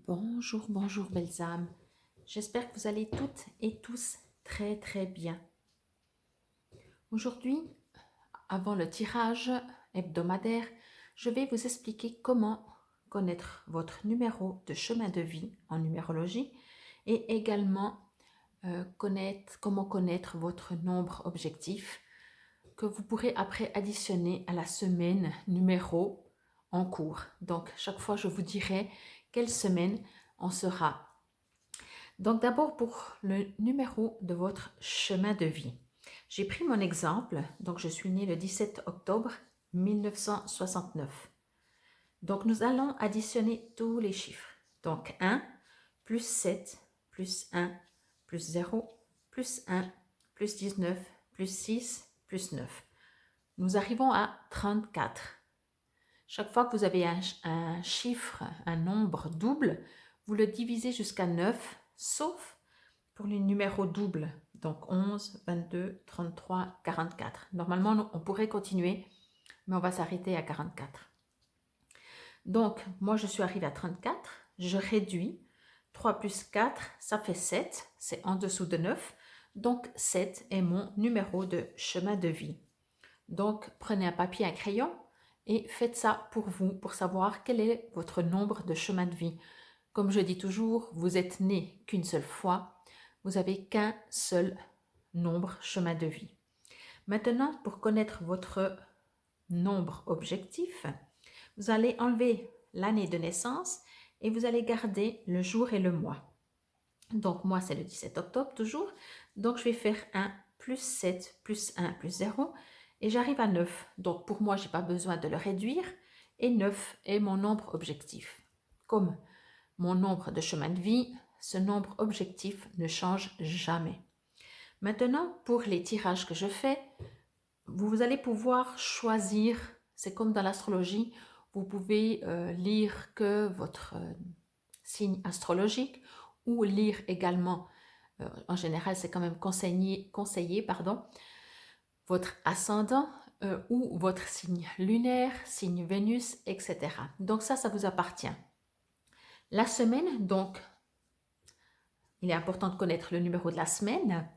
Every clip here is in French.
Bonjour, bonjour belles âmes. J'espère que vous allez toutes et tous très très bien. Aujourd'hui, avant le tirage hebdomadaire, je vais vous expliquer comment connaître votre numéro de chemin de vie en numérologie et également comment connaître votre nombre objectif que vous pourrez après additionner à la semaine numéro en cours. Donc, chaque fois, je vous dirai quelle semaine on sera. Donc, d'abord, pour le numéro de votre chemin de vie. J'ai pris mon exemple. Donc, je suis née le 17 octobre 1969. Donc, nous allons additionner tous les chiffres. Donc, 1 plus 7 plus 1 plus 0 plus 1 plus 19 plus 6 plus 9. Nous arrivons à 34. Chaque fois que vous avez un chiffre, un nombre double, vous le divisez jusqu'à 9, sauf pour les numéros doubles. Donc 11, 22, 33, 44. Normalement, on pourrait continuer, mais on va s'arrêter à 44. Donc, moi, je suis arrivée à 34. Je réduis. 3 plus 4, ça fait 7. C'est en dessous de 9. Donc, 7 est mon numéro de chemin de vie. Donc, prenez un papier, un crayon et faites ça pour vous, pour savoir quel est votre nombre de chemin de vie. Comme je dis toujours, vous êtes né qu'une seule fois, vous n'avez qu'un seul nombre chemin de vie. Maintenant, pour connaître votre nombre objectif, vous allez enlever l'année de naissance et vous allez garder le jour et le mois. Donc, moi, c'est le 17 octobre toujours. Donc, je vais faire 1 plus 7 plus 1 plus 0 et j'arrive à 9. Donc, pour moi, je n'ai pas besoin de le réduire et 9 est mon nombre objectif. Comme mon nombre de chemin de vie, ce nombre objectif ne change jamais. Maintenant, pour les tirages que je fais, vous allez pouvoir choisir, c'est comme dans l'astrologie, vous pouvez lire que votre signe astrologique ou lire également, en général c'est quand même conseillé, votre ascendant ou votre signe lunaire, signe Vénus, etc. Donc ça vous appartient. La semaine, donc, il est important de connaître le numéro de la semaine.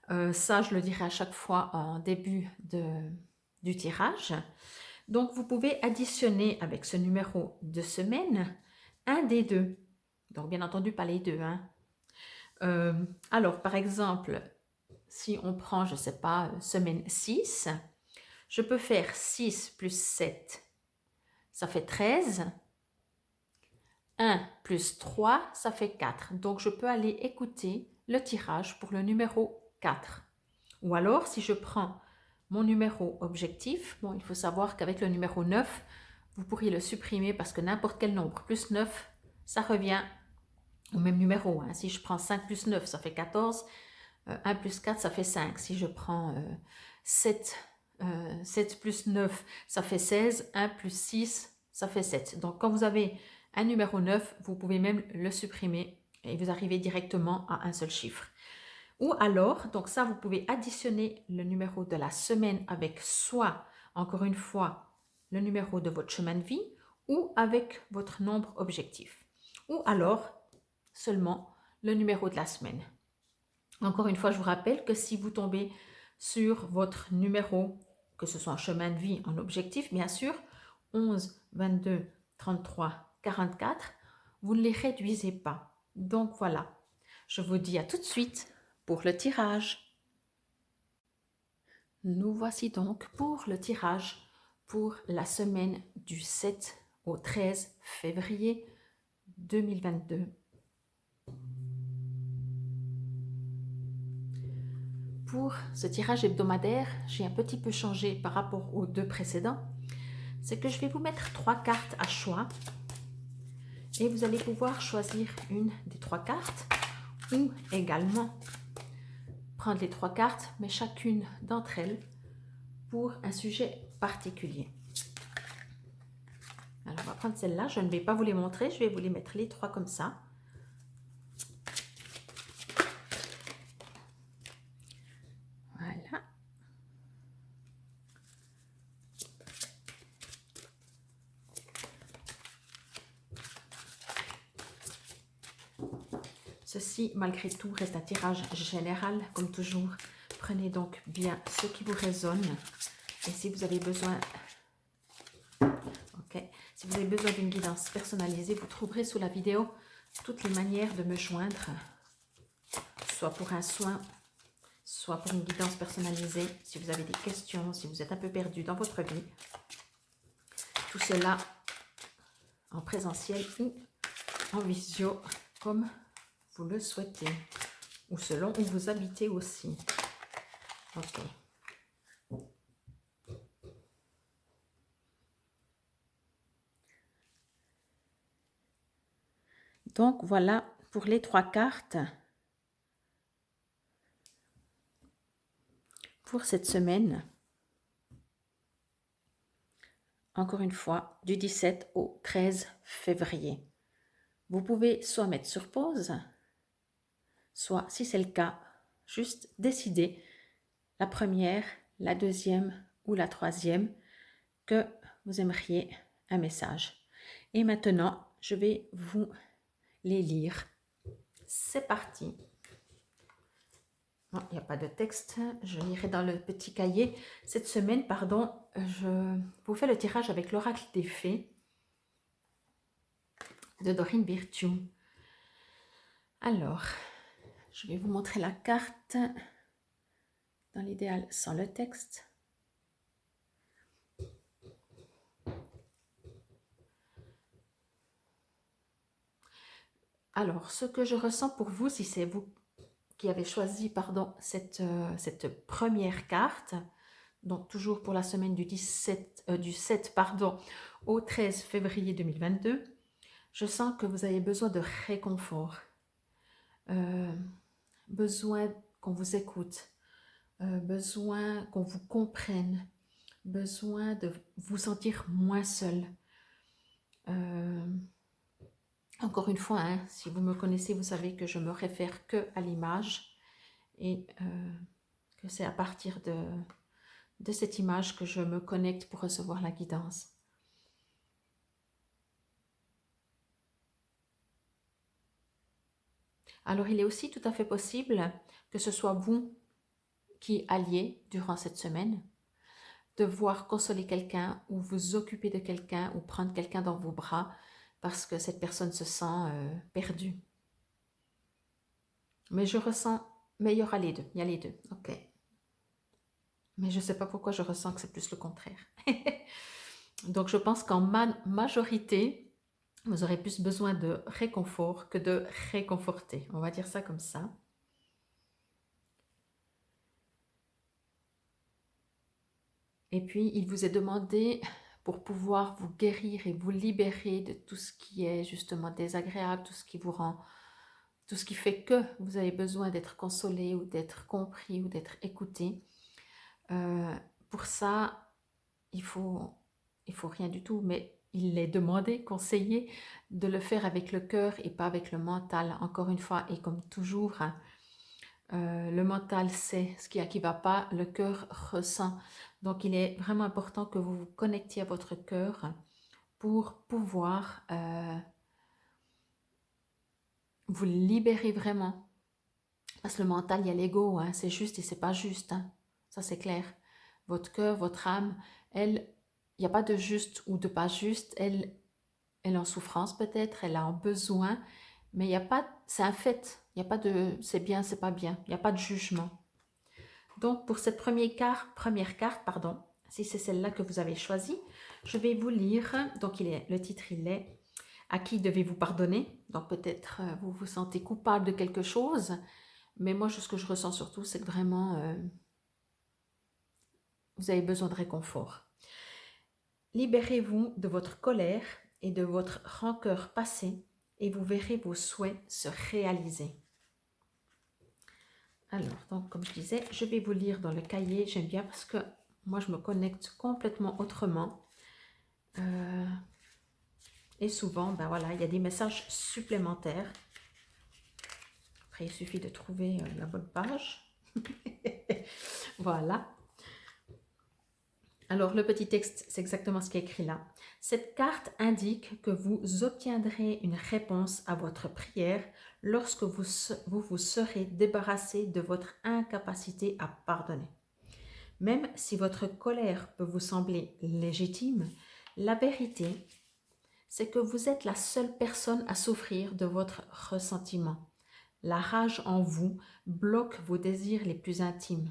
Ça, je le dirai à chaque fois en début du tirage. Donc, vous pouvez additionner avec ce numéro de semaine un des deux. Donc, bien entendu, pas les deux. Alors, par exemple, si on prend, je ne sais pas, semaine 6, je peux faire 6 plus 7, ça fait 13. 1 plus 3, ça fait 4. Donc, je peux aller écouter le tirage pour le numéro 4. Ou alors, si je prends mon numéro objectif, bon, il faut savoir qu'avec le numéro 9, vous pourriez le supprimer parce que n'importe quel nombre plus 9, ça revient au même numéro. Si je prends 5 plus 9, ça fait 14. 1 plus 4, ça fait 5. Si je prends 7 plus 9, ça fait 16. 1 plus 6, ça fait 7. Donc, quand vous avez un numéro 9, vous pouvez même le supprimer et vous arrivez directement à un seul chiffre. Ou alors, donc ça, vous pouvez additionner le numéro de la semaine avec soit, encore une fois, le numéro de votre chemin de vie ou avec votre nombre objectif. Ou alors, seulement le numéro de la semaine. Encore une fois, je vous rappelle que si vous tombez sur votre numéro, que ce soit en chemin de vie, en objectif, bien sûr, 11, 22, 33, 44, vous ne les réduisez pas. Donc voilà, je vous dis à tout de suite pour le tirage. Nous voici donc pour le tirage pour la semaine du 7 au 13 février 2022. Pour ce tirage hebdomadaire, j'ai un petit peu changé par rapport aux deux précédents. C'est que je vais vous mettre 3 cartes à choix et vous allez pouvoir choisir une des 3 cartes ou également prendre les 3 cartes, mais chacune d'entre elles pour un sujet particulier. Alors, on va prendre celle-là. Je ne vais pas vous les montrer, je vais vous les mettre les 3 comme ça. Voilà. Ceci, malgré tout, reste un tirage général, comme toujours. Prenez donc bien ce qui vous résonne. Et si vous avez besoin... Ok. Si vous avez besoin d'une guidance personnalisée, vous trouverez sous la vidéo toutes les manières de me joindre, soit pour un soin, soit pour une guidance personnalisée, si vous avez des questions, si vous êtes un peu perdu dans votre vie. Tout cela en présentiel ou en visio, comme vous le souhaitez, ou selon où vous habitez aussi. Ok. Donc voilà pour les 3 cartes pour cette semaine. Encore une fois, du 17 au 13 février. Vous pouvez soit mettre sur pause, soit, si c'est le cas, juste décider la première, la deuxième ou la troisième que vous aimeriez un message. Et maintenant, je vais vous les lire. C'est parti. Il n'y a pas de texte, je lirai dans le petit cahier. Cette semaine, pardon, je vous fais le tirage avec l'oracle des fées de Dorine Virtue. Alors, je vais vous montrer la carte, dans l'idéal sans le texte. Alors, ce que je ressens pour vous, si c'est vous qui avez choisi pardon, cette première carte, donc toujours pour la semaine du 7 pardon, au 13 février 2022, je sens que vous avez besoin de réconfort, besoin qu'on vous écoute, besoin qu'on vous comprenne, besoin de vous sentir moins seul. Encore une fois, hein, si vous me connaissez, vous savez que je me réfère que à l'image et que c'est à partir de cette image que je me connecte pour recevoir la guidance. Alors, il est aussi tout à fait possible que ce soit vous qui alliez durant cette semaine, devoir consoler quelqu'un ou vous occuper de quelqu'un ou prendre quelqu'un dans vos bras parce que cette personne se sent perdue. Mais je ressens, mais il y aura les deux, il y a les deux, ok. Mais je ne sais pas pourquoi je ressens que c'est plus le contraire. Donc je pense qu'en majorité, vous aurez plus besoin de réconfort que de réconforter. On va dire ça comme ça. Et puis, il vous est demandé, pour pouvoir vous guérir et vous libérer de tout ce qui est justement désagréable, tout ce qui vous rend, tout ce qui fait que vous avez besoin d'être consolé ou d'être compris ou d'être écouté. Pour ça, il faut rien du tout, mais il est demandé, conseillé de le faire avec le cœur et pas avec le mental. Encore une fois, et comme toujours, hein, le mental sait ce qui va pas, le cœur ressent. Donc, il est vraiment important que vous vous connectiez à votre cœur pour pouvoir vous libérer vraiment. Parce que le mental, il y a l'ego, hein, c'est juste et c'est pas juste. Hein. Ça, c'est clair. Votre cœur, votre âme, elle, il n'y a pas de juste ou de pas juste. Elle est en souffrance peut-être, elle a un besoin, mais il n'y a pas, c'est un fait. Il n'y a pas de c'est bien, c'est pas bien. Il n'y a pas de jugement. Donc, pour cette première carte, pardon, si c'est celle-là que vous avez choisie, je vais vous lire. Donc, le titre, il est « À qui devez-vous pardonner ?» Donc, peut-être vous vous sentez coupable de quelque chose, mais moi, ce que je ressens surtout, c'est que vraiment, vous avez besoin de réconfort. Libérez-vous de votre colère et de votre rancœur passée et vous verrez vos souhaits se réaliser. Alors, donc, comme je disais, je vais vous lire dans le cahier. J'aime bien parce que moi, je me connecte complètement autrement. Et souvent, ben voilà, il y a des messages supplémentaires. Après, il suffit de trouver la bonne page. Voilà. Alors, le petit texte, c'est exactement ce qui est écrit là. Cette carte indique que vous obtiendrez une réponse à votre prière lorsque vous serez débarrassé de votre incapacité à pardonner. Même si votre colère peut vous sembler légitime, la vérité, c'est que vous êtes la seule personne à souffrir de votre ressentiment. La rage en vous bloque vos désirs les plus intimes.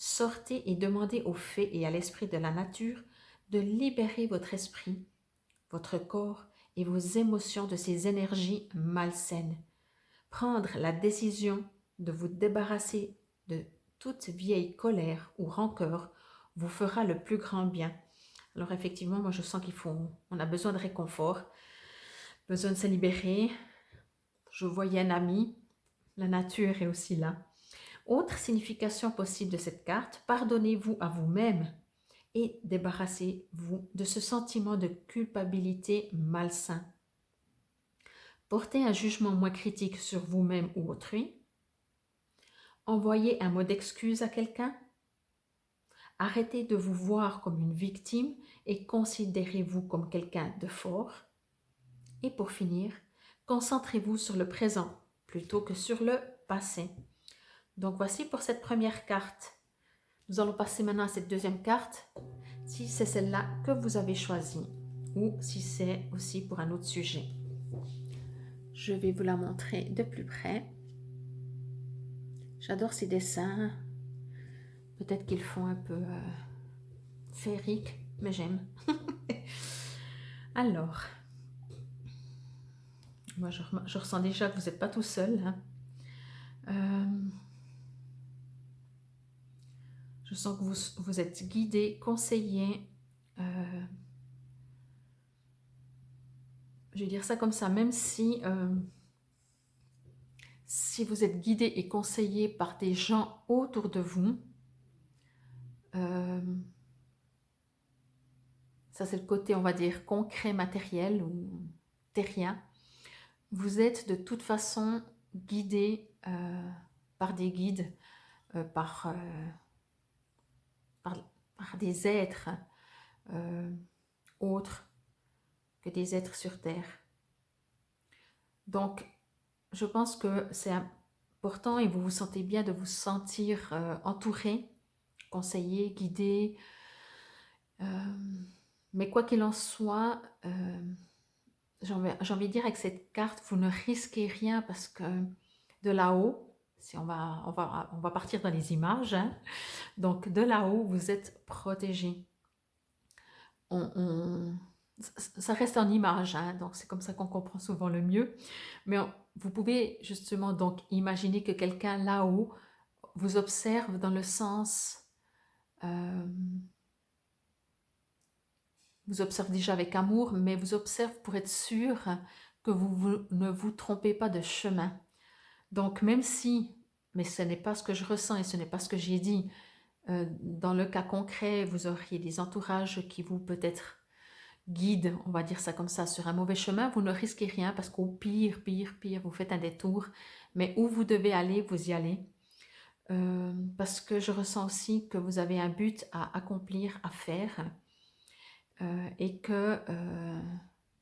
Sortez et demandez aux fées et à l'esprit de la nature de libérer votre esprit, votre corps et vos émotions de ces énergies malsaines. Prendre la décision de vous débarrasser de toute vieille colère ou rancœur vous fera le plus grand bien. Alors effectivement, moi je sens on a besoin de réconfort, besoin de se libérer. Je voyais un ami, la nature est aussi là. Autre signification possible de cette carte, pardonnez-vous à vous-même et débarrassez-vous de ce sentiment de culpabilité malsain. Portez un jugement moins critique sur vous-même ou autrui. Envoyez un mot d'excuse à quelqu'un. Arrêtez de vous voir comme une victime et considérez-vous comme quelqu'un de fort. Et pour finir, concentrez-vous sur le présent plutôt que sur le passé. Donc voici pour cette première carte. Nous allons passer maintenant à cette deuxième carte, si c'est celle-là que vous avez choisie ou si c'est aussi pour un autre sujet. Je vais vous la montrer de plus près. J'adore ces dessins. Peut-être qu'ils font un peu féerique, mais j'aime. Alors, moi je ressens déjà que vous n'êtes pas tout seul. Hein. Je sens que vous êtes guidé, conseillé. Je vais dire ça comme ça, même si vous êtes guidé et conseillé par des gens autour de vous, ça c'est le côté, on va dire, concret, matériel ou terrien, vous êtes de toute façon guidé par des guides, par des êtres autres que des êtres sur Terre. Donc, je pense que c'est important et vous vous sentez bien de vous sentir entouré, conseillé, guidé. Mais quoi qu'il en soit, j'ai envie de dire avec cette carte, vous ne risquez rien parce que de là-haut, si on va partir dans les images, hein, donc de là-haut, vous êtes protégé. Ça reste en image, hein, donc c'est comme ça qu'on comprend souvent le mieux. Mais vous pouvez justement donc imaginer que quelqu'un là-haut vous observe dans le sens... vous observe déjà avec amour, mais vous observe pour être sûr que vous ne vous trompez pas de chemin. Donc même si, mais ce n'est pas ce que je ressens et ce n'est pas ce que j'ai dit, dans le cas concret, vous auriez des entourages qui vous peut-être guident, on va dire ça comme ça, sur un mauvais chemin, vous ne risquez rien parce qu'au pire, vous faites un détour, mais où vous devez aller, vous y allez. Parce que je ressens aussi que vous avez un but à accomplir, à faire, et que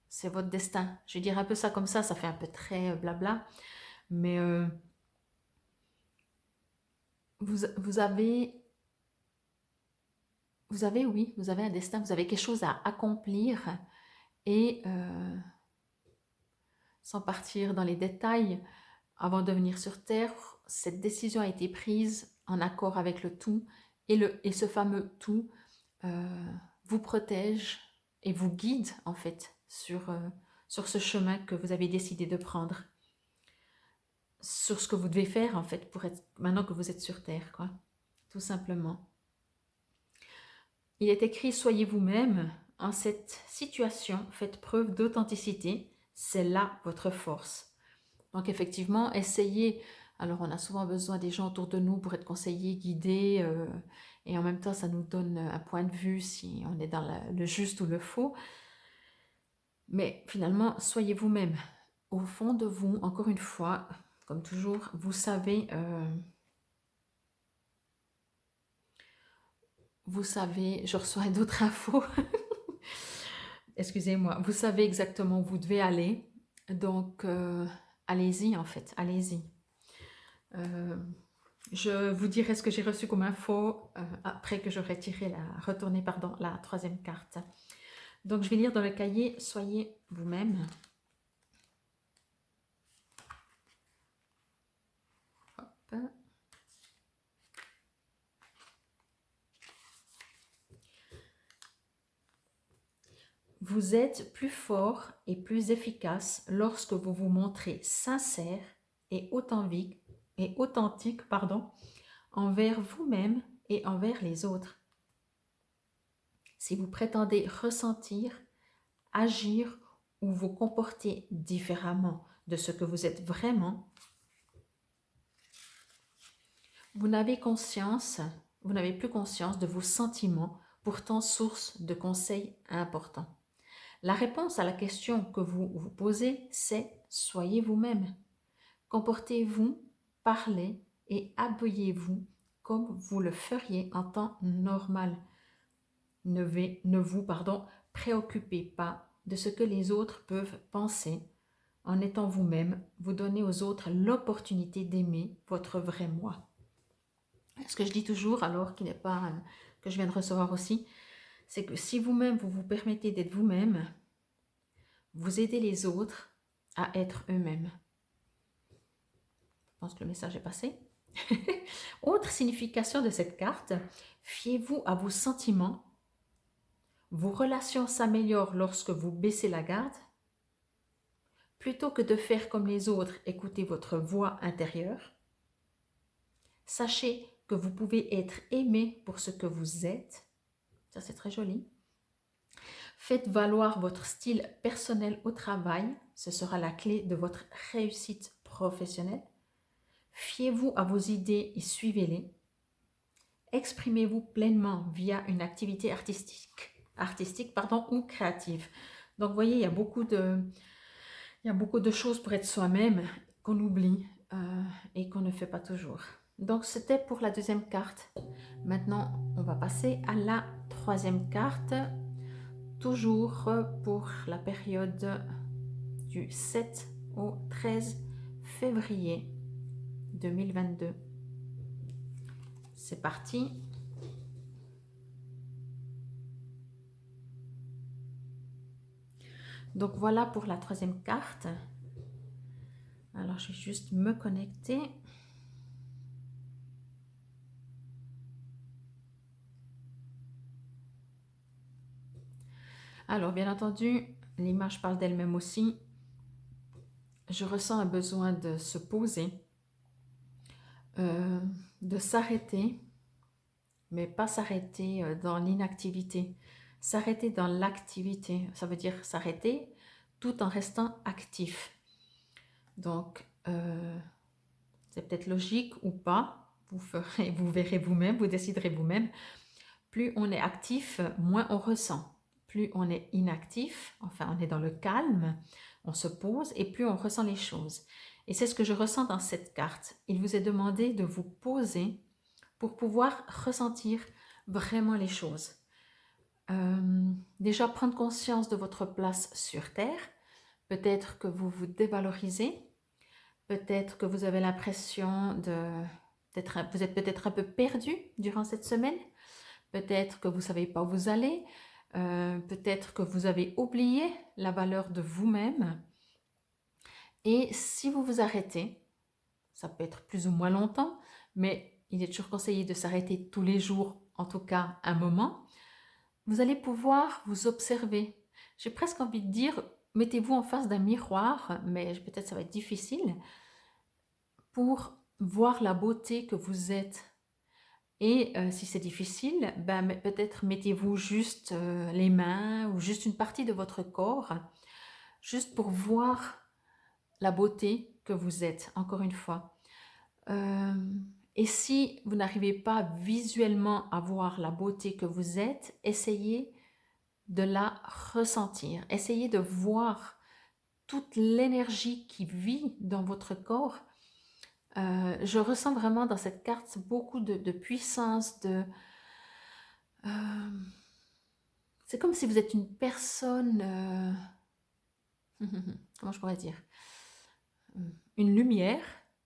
c'est votre destin. Je vais dire un peu ça comme ça fait un peu très blabla, mais vous avez un destin, vous avez quelque chose à accomplir et sans partir dans les détails, avant de venir sur Terre, cette décision a été prise en accord avec le tout et ce fameux tout vous protège et vous guide en fait sur ce chemin que vous avez décidé de prendre, sur ce que vous devez faire en fait pour être, maintenant que vous êtes sur Terre, quoi, tout simplement. Il est écrit « Soyez vous-même, en cette situation, faites preuve d'authenticité, c'est là votre force. » Donc effectivement, essayez. Alors on a souvent besoin des gens autour de nous pour être conseillés, guidés, et en même temps ça nous donne un point de vue si on est dans le juste ou le faux. Mais finalement, soyez vous-même. Au fond de vous, encore une fois, comme toujours, vous savez vous savez, je reçois d'autres infos. Excusez-moi, vous savez exactement où vous devez aller. Donc, allez-y en fait, allez-y. Euh, je vous dirai ce que j'ai reçu comme info après que j'aurai retourné pardon, la troisième carte. Donc, je vais lire dans le cahier, soyez vous-même. Hop. Vous êtes plus fort et plus efficace lorsque vous vous montrez sincère et authentique, envers vous-même et envers les autres. Si vous prétendez ressentir, agir ou vous comporter différemment de ce que vous êtes vraiment, vous n'avez plus conscience de vos sentiments, pourtant source de conseils importants. La réponse à la question que vous vous posez, c'est « Soyez vous-même ». Comportez-vous, parlez et habillez-vous comme vous le feriez en temps normal. Ne vous préoccupez pas de ce que les autres peuvent penser. En étant vous-même, vous donnez aux autres l'opportunité d'aimer votre vrai moi. Ce que je dis toujours, alors qui n'est pas que je viens de recevoir aussi, c'est que si vous-même vous vous permettez d'être vous-même, vous aidez les autres à être eux-mêmes. Je pense que le message est passé. Autre signification de cette carte, fiez-vous à vos sentiments. Vos relations s'améliorent lorsque vous baissez la garde. Plutôt que de faire comme les autres, écoutez votre voix intérieure. Sachez que vous pouvez être aimé pour ce que vous êtes. Ça, c'est très joli. Faites valoir votre style personnel au travail. Ce sera la clé de votre réussite professionnelle. Fiez-vous à vos idées et suivez-les. Exprimez-vous pleinement via une activité artistique ou créative. Donc, vous voyez, il y a beaucoup de choses pour être soi-même qu'on oublie et qu'on ne fait pas toujours. Donc, c'était pour la deuxième carte. Maintenant, on va passer à la troisième carte, toujours pour la période du 7 au 13 février 2022. C'est parti. Donc voilà pour la troisième carte. Alors je vais juste me connecter. Alors bien entendu, l'image parle d'elle-même aussi. Je ressens un besoin de se poser, de s'arrêter, mais pas s'arrêter dans l'inactivité. S'arrêter dans l'activité, ça veut dire s'arrêter tout en restant actif. Donc, c'est peut-être logique ou pas, vous verrez vous-même, vous déciderez vous-même. Plus on est actif, moins on ressent. Plus on est inactif, enfin on est dans le calme, on se pose et plus on ressent les choses. Et c'est ce que je ressens dans cette carte. Il vous est demandé de vous poser pour pouvoir ressentir vraiment les choses. Déjà prendre conscience de votre place sur Terre. Peut-être que vous vous dévalorisez. Peut-être que vous avez l'impression vous êtes peut-être un peu perdu durant cette semaine. Peut-être que vous ne savez pas où vous allez. Peut-être que vous avez oublié la valeur de vous-même. Et si vous vous arrêtez, ça peut être plus ou moins longtemps, mais il est toujours conseillé de s'arrêter tous les jours, en tout cas un moment. Vous allez pouvoir vous observer. J'ai presque envie de dire, mettez-vous en face d'un miroir, mais peut-être ça va être difficile, pour voir la beauté que vous êtes. Et si c'est difficile, peut-être mettez-vous juste les mains ou juste une partie de votre corps, juste pour voir la beauté que vous êtes, encore une fois. Et si vous n'arrivez pas visuellement à voir la beauté que vous êtes, essayez de la ressentir. Essayez de voir toute l'énergie qui vit dans votre corps. Je ressens vraiment dans cette carte beaucoup de puissance, c'est comme si vous êtes une personne, comment je pourrais dire, une lumière,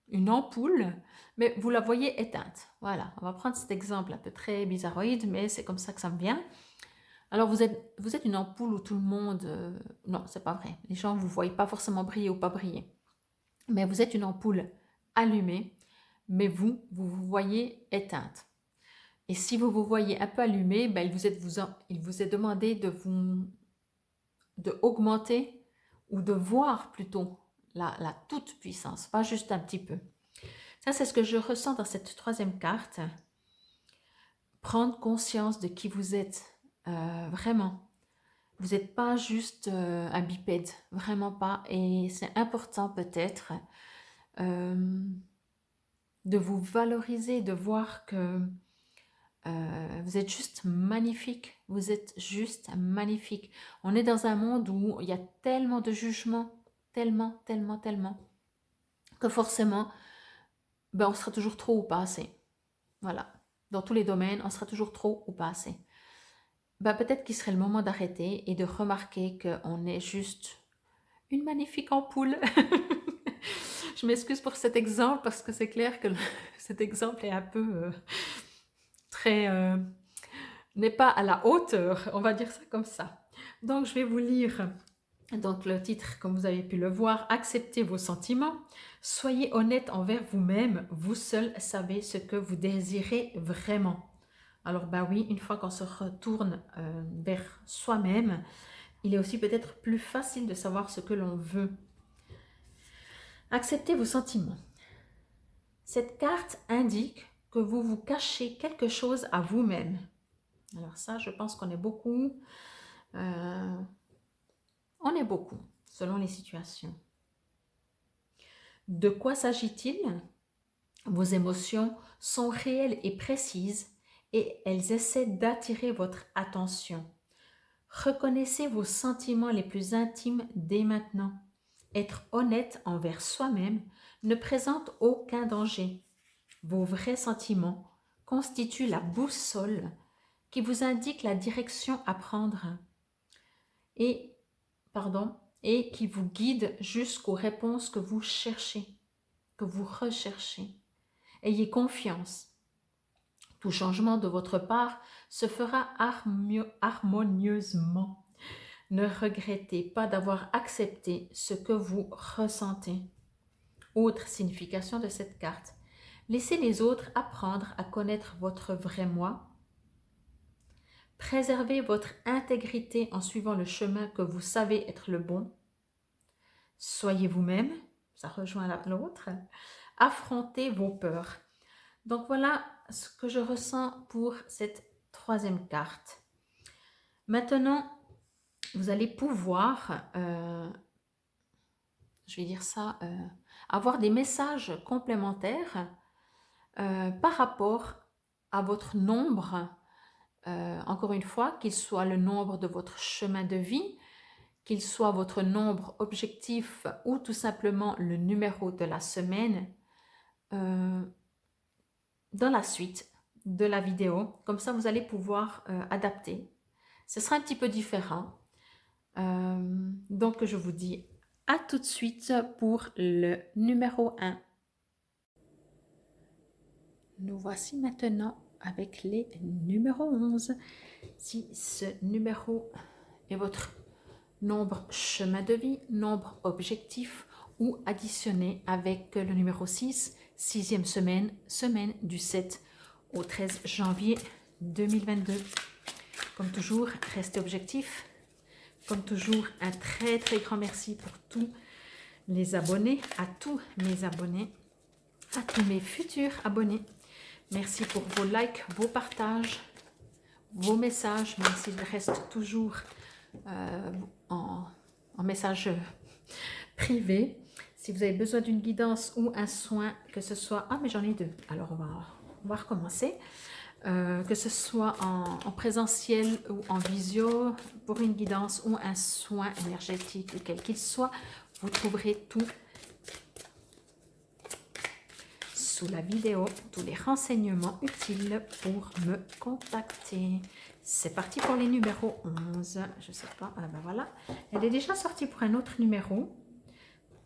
une ampoule, mais vous la voyez éteinte. Voilà, on va prendre cet exemple un peu très bizarroïde, mais c'est comme ça que ça me vient. Alors vous êtes une ampoule où tout le monde... non, c'est pas vrai. Les gens ne vous voient pas forcément briller ou pas briller. Mais vous êtes une ampoule allumée, mais vous vous voyez éteinte. Et si vous vous voyez un peu allumé, ben, il vous est demandé de augmenter ou de voir plutôt la toute puissance, pas juste un petit peu. Ça, c'est ce que je ressens dans cette troisième carte. Prendre conscience de qui vous êtes, vraiment. Vous n'êtes pas juste un bipède, vraiment pas. Et c'est important peut-être de vous valoriser, de voir que vous êtes juste magnifique. Vous êtes juste magnifique. On est dans un monde où il y a tellement de jugements, tellement, tellement, tellement, que forcément, ben, on sera toujours trop ou pas assez. Voilà. Dans tous les domaines, on sera toujours trop ou pas assez. Ben, peut-être qu'il serait le moment d'arrêter et de remarquer qu'on est juste une magnifique ampoule. Je m'excuse pour cet exemple parce que c'est clair que cet exemple est un peu très... n'est pas à la hauteur, on va dire ça comme ça. Donc je vais vous lire donc le titre, comme vous avez pu le voir, acceptez vos sentiments, soyez honnête envers vous-même, vous seul savez ce que vous désirez vraiment. Alors bah oui, une fois qu'on se retourne vers soi-même, il est aussi peut-être plus facile de savoir ce que l'on veut. Acceptez vos sentiments. Cette carte indique que vous vous cachez quelque chose à vous-même. Alors ça, je pense qu'on est beaucoup. On est beaucoup, selon les situations. De quoi s'agit-il? Vos émotions sont réelles et précises et elles essaient d'attirer votre attention. Reconnaissez vos sentiments les plus intimes dès maintenant. Être honnête envers soi-même ne présente aucun danger. Vos vrais sentiments constituent la boussole qui vous indique la direction à prendre et qui vous guide jusqu'aux réponses que vous cherchez, que vous recherchez. Ayez confiance. Tout changement de votre part se fera harmonieusement. Ne regrettez pas d'avoir accepté ce que vous ressentez. Autre signification de cette carte. Laissez les autres apprendre à connaître votre vrai moi. Préservez votre intégrité en suivant le chemin que vous savez être le bon. Soyez vous-même, ça rejoint l'autre. Affrontez vos peurs. Donc voilà ce que je ressens pour cette troisième carte. Maintenant, vous allez pouvoir, je vais dire ça, avoir des messages complémentaires par rapport à votre nombre, encore une fois, qu'il soit le nombre de votre chemin de vie, qu'il soit votre nombre objectif ou tout simplement le numéro de la semaine, dans la suite de la vidéo. Comme ça, vous allez pouvoir adapter. Ce sera un petit peu différent. Donc, je vous dis à tout de suite pour le numéro 1. Nous voici maintenant avec les numéros 11. Si ce numéro est votre nombre chemin de vie, nombre objectif ou additionné avec le numéro 6, sixième semaine, semaine du 7 au 13 janvier 2022. Comme toujours, restez objectif. Comme toujours, un très très grand merci pour tous les abonnés, à tous mes abonnés, à tous mes futurs abonnés. Merci pour vos likes, vos partages, vos messages, même s'ils restent toujours en message privé. Si vous avez besoin d'une guidance ou un soin, que ce soit... Ah, mais j'en ai deux. Alors, on va recommencer. Que ce soit en présentiel ou en visio, pour une guidance ou un soin énergétique, quel qu'il soit, vous trouverez tout sous la vidéo tous les renseignements utiles pour me contacter. C'est parti pour les numéros 11. Je sais pas, ah ben voilà. Elle est déjà sortie pour un autre numéro.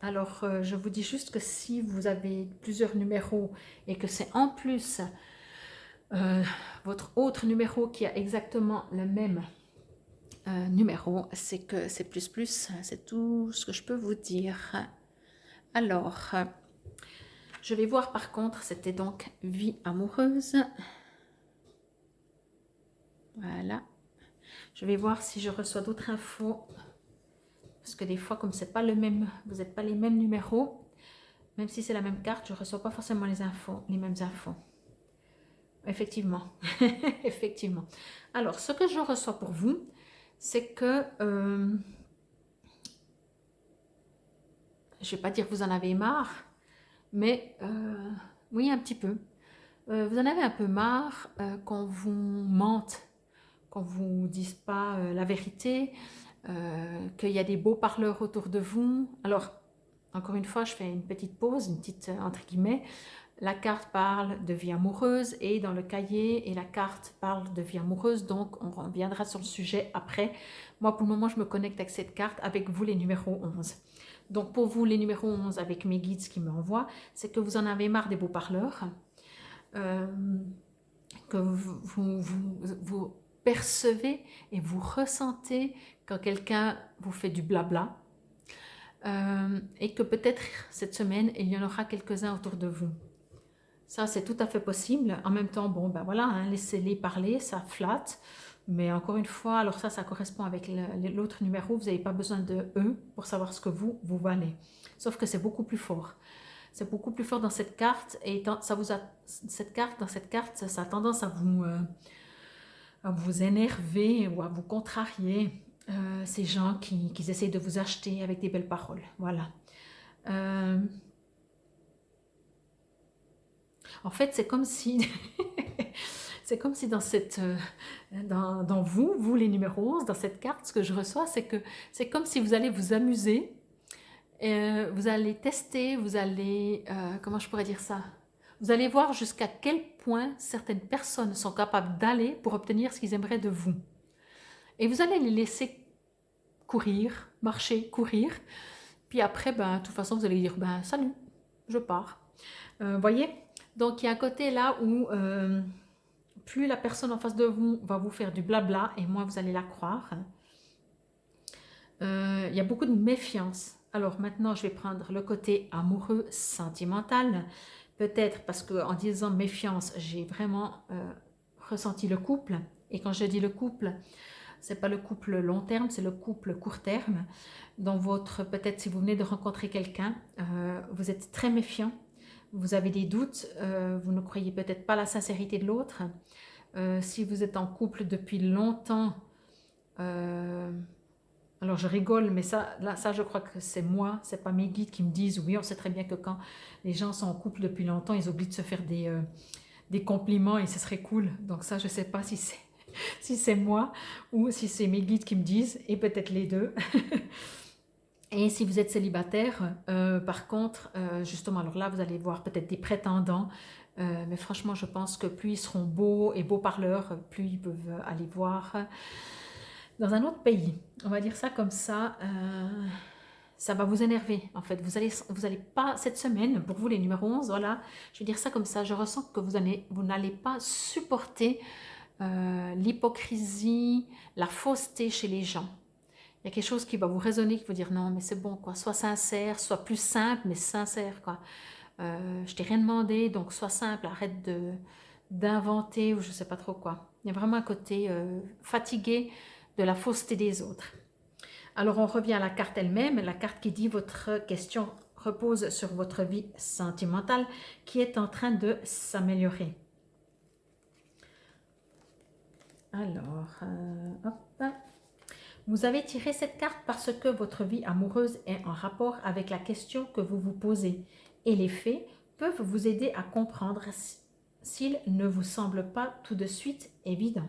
Alors, je vous dis juste que si vous avez plusieurs numéros et que c'est en plus votre autre numéro qui a exactement le même numéro, c'est que c'est plus, c'est tout ce que je peux vous dire. Alors, je vais voir par contre, c'était donc vie amoureuse. Voilà. Je vais voir si je reçois d'autres infos. Parce que des fois, comme c'est pas le même, vous n'êtes pas les mêmes numéros, même si c'est la même carte, je ne reçois pas forcément les mêmes infos. Effectivement. Effectivement. Alors, ce que je reçois pour vous, c'est que je ne vais pas dire que vous en avez marre, mais oui, un petit peu. Vous en avez un peu marre qu'on vous mente, qu'on ne vous dise pas la vérité, qu'il y a des beaux parleurs autour de vous. Alors, encore une fois, je fais une petite pause, une petite entre guillemets. La carte parle de vie amoureuse et dans le cahier, et la carte parle de vie amoureuse, donc on reviendra sur le sujet après. Moi, pour le moment, je me connecte avec cette carte, avec vous, les numéros 11. Donc, pour vous, les numéros 11, avec mes guides, ce qui m'envoient, c'est que vous en avez marre des beaux parleurs, que vous percevez et vous ressentez quand quelqu'un vous fait du blabla, et que peut-être cette semaine, il y en aura quelques-uns autour de vous. Ça, c'est tout à fait possible. En même temps, bon, ben voilà, hein, laissez-les parler, ça flatte. Mais encore une fois, alors ça correspond avec l'autre numéro. Vous n'avez pas besoin de eux pour savoir ce que vous valez. Sauf que c'est beaucoup plus fort. C'est beaucoup plus fort dans cette carte. Et ça vous a, dans cette carte, ça a tendance à vous énerver ou à vous contrarier. Ces gens qui essayent de vous acheter avec des belles paroles. Voilà. En fait, c'est comme si, c'est comme si dans vous les numéros 11, dans cette carte, ce que je reçois, c'est que c'est comme si vous allez vous amuser, vous allez tester, vous allez, comment je pourrais dire ça? Vous allez voir jusqu'à quel point certaines personnes sont capables d'aller pour obtenir ce qu'ils aimeraient de vous. Et vous allez les laisser courir, marcher, courir. Puis après, ben, de toute façon, vous allez dire, ben, salut, je pars. Voyez? Donc, il y a un côté là où plus la personne en face de vous va vous faire du blabla et moins vous allez la croire. Il y a beaucoup de méfiance. Alors maintenant, je vais prendre le côté amoureux, sentimental. Peut-être parce qu'en disant méfiance, j'ai vraiment ressenti le couple. Et quand je dis le couple, c'est pas le couple long terme, c'est le couple court terme. Dans peut-être si vous venez de rencontrer quelqu'un, vous êtes très méfiant. Vous avez des doutes, vous ne croyez peut-être pas la sincérité de l'autre. Si vous êtes en couple depuis longtemps, alors je rigole, mais ça je crois que c'est moi, c'est pas mes guides qui me disent, oui, on sait très bien que quand les gens sont en couple depuis longtemps, ils oublient de se faire des compliments et ce serait cool. Donc ça, je sais pas si c'est si c'est moi ou si c'est mes guides qui me disent, et peut-être les deux. Et si vous êtes célibataire, par contre, justement, alors là, vous allez voir peut-être des prétendants, mais franchement, je pense que plus ils seront beaux et beaux parleurs, plus ils peuvent aller voir dans un autre pays. On va dire ça comme ça. Ça va vous énerver, en fait. Vous allez pas, cette semaine, pour vous les numéros 11, voilà, je vais dire ça comme ça, je ressens que vous n'allez pas supporter l'hypocrisie, la fausseté chez les gens. Il y a quelque chose qui va vous résonner, qui va vous dire non, mais c'est bon, quoi. Sois sincère, sois plus simple, mais sincère, quoi. Je t'ai rien demandé, donc sois simple, arrête d'inventer ou je sais pas trop quoi. Il y a vraiment un côté fatigué de la fausseté des autres. Alors on revient à la carte elle-même, la carte qui dit votre question repose sur votre vie sentimentale qui est en train de s'améliorer. Alors, hop. Vous avez tiré cette carte parce que votre vie amoureuse est en rapport avec la question que vous vous posez et les faits peuvent vous aider à comprendre s'ils ne vous semblent pas tout de suite évidents.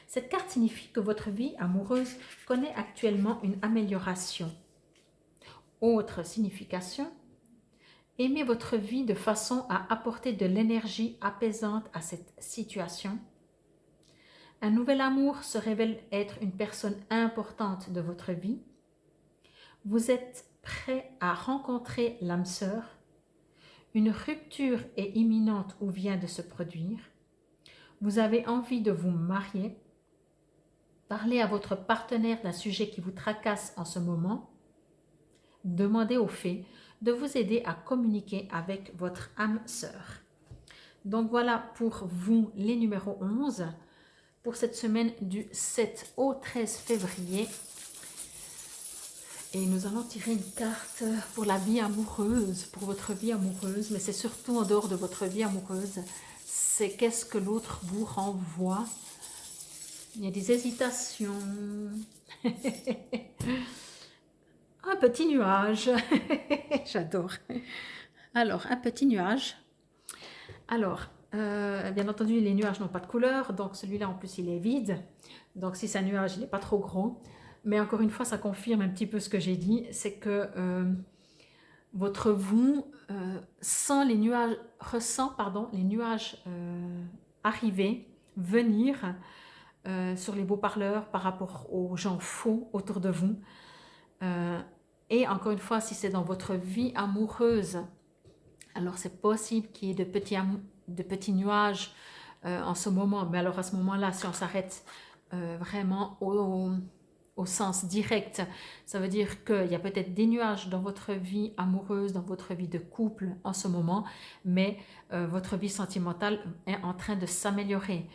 Cette carte signifie que votre vie amoureuse connaît actuellement une amélioration. Autre signification, Aimez votre vie de façon à apporter de l'énergie apaisante à cette situation. Un nouvel amour se révèle être une personne importante de votre vie. Vous êtes prêt à rencontrer l'âme sœur. Une rupture est imminente ou vient de se produire. Vous avez envie de vous marier. Parlez à votre partenaire d'un sujet qui vous tracasse en ce moment. Demandez aux fées de vous aider à communiquer avec votre âme sœur. Donc voilà pour vous les numéros 11 pour cette semaine du 7 au 13 février. Et nous allons tirer une carte pour la vie amoureuse, pour votre vie amoureuse, mais c'est surtout en dehors de votre vie amoureuse. C'est qu'est-ce que l'autre vous renvoie. Il y a des hésitations. Un petit nuage. J'adore. Alors, un petit nuage. Alors, bien entendu, les nuages n'ont pas de couleur, donc celui-là en plus il est vide. Donc si c'est un nuage, il n'est pas trop gros. Mais encore une fois, ça confirme un petit peu ce que j'ai dit, c'est que votre vous ressent les nuages arriver, venir sur les beaux-parleurs par rapport aux gens faux autour de vous. Et encore une fois, si c'est dans votre vie amoureuse, alors c'est possible qu'il y ait de petits nuages en ce moment. Mais alors à ce moment-là, si on s'arrête vraiment au sens direct, ça veut dire qu'il y a peut-être des nuages dans votre vie amoureuse, dans votre vie de couple en ce moment, mais votre vie sentimentale est en train de s'améliorer.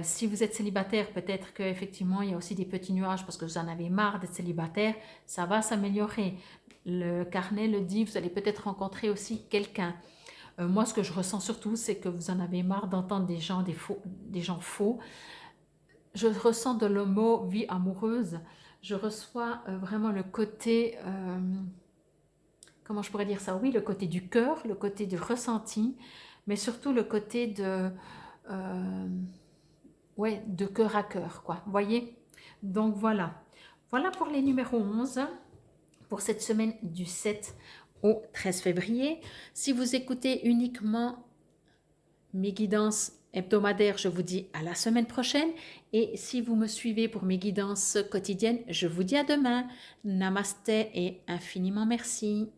Si vous êtes célibataire, peut-être qu'effectivement il y a aussi des petits nuages parce que vous en avez marre d'être célibataire, ça va s'améliorer. Le carnet le dit, vous allez peut-être rencontrer aussi quelqu'un. Moi, ce que je ressens surtout, c'est que vous en avez marre d'entendre des gens faux. Je ressens de le mot vie amoureuse, je reçois vraiment le côté, comment je pourrais dire ça? Oui, le côté du cœur, le côté du ressenti, mais surtout le côté de cœur à cœur, quoi. Vous voyez? Donc voilà. Voilà pour les numéros 11 pour cette semaine du 7 au 13 février. Si vous écoutez uniquement mes guidances hebdomadaires, je vous dis à la semaine prochaine. Et si vous me suivez pour mes guidances quotidiennes, je vous dis à demain. Namasté et infiniment merci.